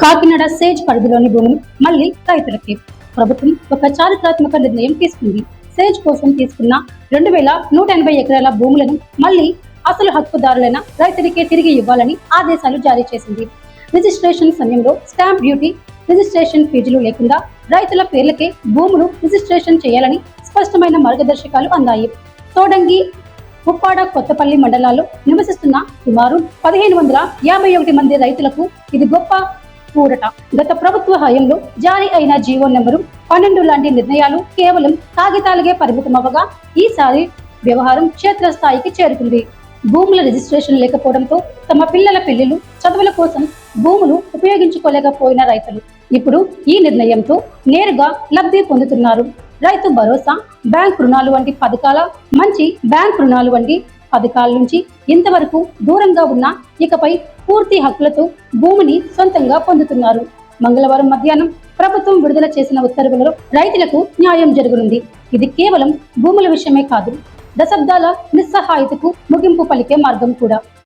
Kakinada Sage పరిధిలోని భూములు మళ్లీ రైతులకి ప్రభుత్వం ఒక చారిత్రాత్మక నిర్ణయం తీసుకుంది. సేజ్ కోసం తీసుకున్న 2180 ఎకరాల భూములను మళ్లీ అసలు హక్కుదారులైన రైతులకే తిరిగి ఇవ్వాలని ఆదేశాలు జారీ చేసింది. రిజిస్ట్రేషన్ సమయంలో స్టాంప్ డ్యూటీ, రిజిస్ట్రేషన్ ఫీజులు లేకుండా రైతుల పేర్లకే భూములు రిజిస్ట్రేషన్ చేయాలని స్పష్టమైన మార్గదర్శకాలు అందాయి. తోడంగి, ఉప్పాడ, కొత్తపల్లి మండలాల్లో నివసిస్తున్న సుమారు 1551 మంది రైతులకు ఇది గొప్ప ఊరట. గత ప్రభుత్వ హయాంలో జారీ అయిన జీవో నెంబరు 12 లాంటి నిర్ణయాలు కేవలం కాగితాలకే పరిమితమవ్వగా ఈసారి వ్యవహారం క్షేత్రస్థాయికి చేరుకుంది. భూముల రిజిస్ట్రేషన్ లేకపోవడంతో తమ పిల్లల పెళ్లిళ్లు, చదువుల కోసం భూములు ఉపయోగించుకోలేకపోయిన రైతులు ఇప్పుడు ఈ నిర్ణయంతో నేరుగా లబ్ధి పొందుతున్నారు. రైతు భరోసా, బ్యాంక్ రుణాలు వంటి పథకాల నుంచి ఇంతవరకు దూరంగా ఉన్న ఇకపై పూర్తి హక్కులతో భూమిని సొంతంగా పొందుతున్నారు. మంగళవారం మధ్యాహ్నం ప్రభుత్వం విడుదల చేసిన ఉత్తర్వులలో రైతులకు న్యాయం జరగనుంది. ఇది కేవలం భూముల విషయమే కాదు, దశాబ్దాల నిస్సహాయతకు ముగింపు పలికే మార్గం కూడా.